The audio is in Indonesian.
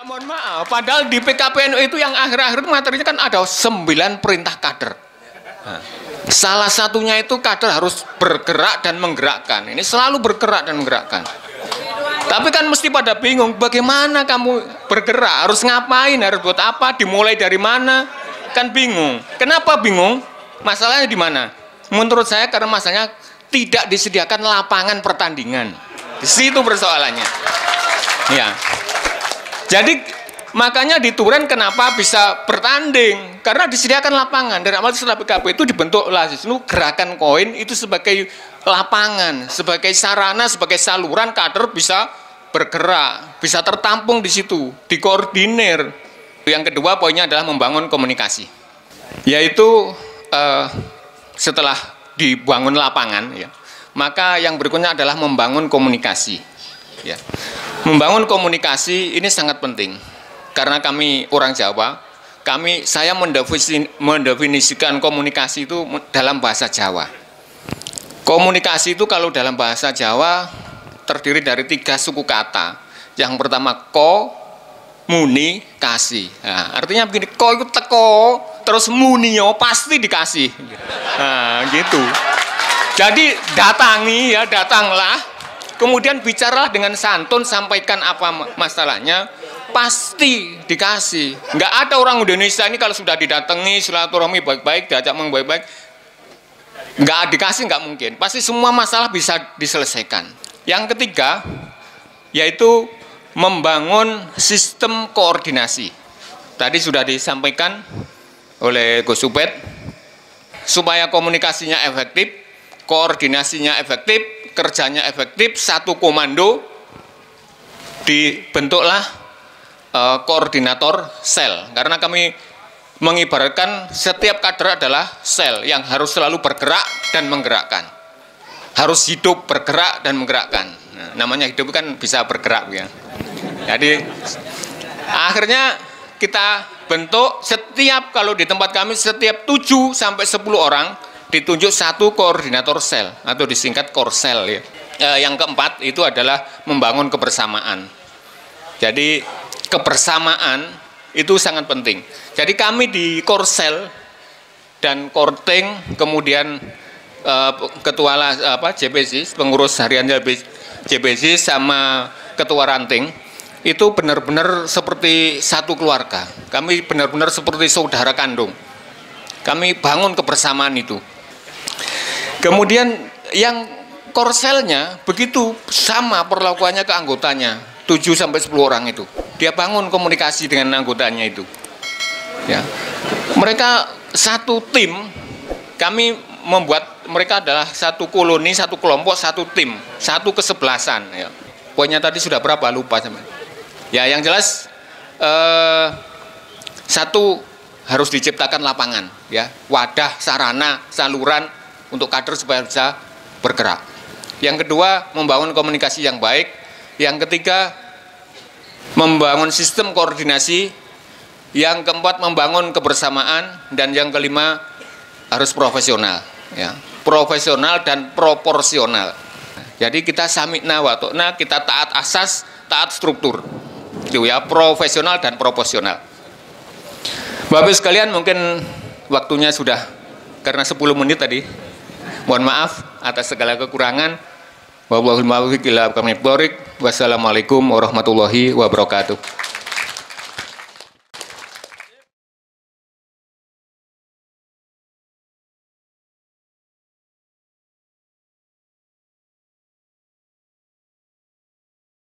Mohon maaf, padahal di PKPNU itu yang akhir-akhir materinya kan ada 9 perintah kader. Nah, salah satunya itu kader harus bergerak dan menggerakkan. Ini selalu bergerak dan menggerakkan. Tapi kan mesti pada bingung, bagaimana kamu bergerak, harus ngapain, harus buat apa, dimulai dari mana, kan bingung. Kenapa bingung? Masalahnya di mana? Menurut saya karena masalahnya tidak disediakan lapangan pertandingan. Di situ persoalannya. Ya. Jadi makanya di Turen kenapa bisa bertanding? Karena disediakan lapangan. Dan awal setelah PKP itu dibentuk Lasisnu Gerakan Koin itu sebagai lapangan, sebagai sarana, sebagai saluran kader bisa bergerak, bisa tertampung di situ, dikoordinir. Yang kedua poinnya adalah membangun komunikasi. Yaitu setelah dibangun lapangan, ya, maka yang berikutnya adalah membangun komunikasi. Ya. Membangun komunikasi ini sangat penting karena kami orang Jawa, saya mendefinisikan komunikasi itu dalam bahasa Jawa. Komunikasi itu kalau dalam bahasa Jawa terdiri dari 3 suku kata. Yang pertama ko, muni, kasih. Nah, artinya begini, ko itu teko, terus munio pasti dikasih. Nah, gitu. Jadi datangi ya, datanglah. Kemudian bicaralah dengan santun, sampaikan apa masalahnya, pasti dikasih. Nggak ada orang Indonesia ini kalau sudah didatangi, silaturahmi baik-baik, diajak ngomong baik-baik, nggak dikasih, nggak mungkin. Pasti semua masalah bisa diselesaikan. Yang ketiga, yaitu membangun sistem koordinasi. Tadi sudah disampaikan oleh Gus Ubed, supaya komunikasinya efektif, koordinasinya efektif, kerjanya efektif, satu komando, dibentuklah koordinator sel. Karena kami mengibaratkan setiap kader adalah sel yang harus selalu bergerak dan menggerakkan. Harus hidup, bergerak, dan menggerakkan. Nah, namanya hidup kan bisa bergerak ya. Jadi akhirnya kita bentuk kalau di tempat kami setiap 7 sampai 10 orang ditunjuk satu koordinator sel atau disingkat korsel ya. Yang keempat itu adalah membangun kebersamaan. Jadi kebersamaan itu sangat penting. Jadi kami di korsel dan korting, kemudian ketua JPC, pengurus harian JPC sama ketua ranting itu benar-benar seperti satu keluarga. Kami benar-benar seperti saudara kandung. Kami bangun kebersamaan itu. Kemudian yang korselnya begitu sama perlakuannya ke anggotanya, 7 sampai 10 orang itu. Dia bangun komunikasi dengan anggotanya itu. Ya. Mereka satu tim, kami membuat mereka adalah satu koloni, satu kelompok, satu tim, satu kesebelasan ya. Poinnya tadi sudah berapa lupa sama. Ya, yang jelas satu harus diciptakan lapangan ya, wadah, sarana, saluran untuk kader supaya bisa bergerak. Yang kedua, membangun komunikasi yang baik. Yang ketiga, membangun sistem koordinasi. Yang keempat, membangun kebersamaan. Dan yang kelima, harus profesional. Ya. Profesional dan proporsional. Jadi kita samikna wa ta'na, kita taat asas, taat struktur. Itu ya, profesional dan proporsional. Bapak Ibu sekalian, mungkin waktunya sudah karena 10 menit tadi. Mohon maaf atas segala kekurangan. Wassalamualaikum warahmatullahi wabarakatuh.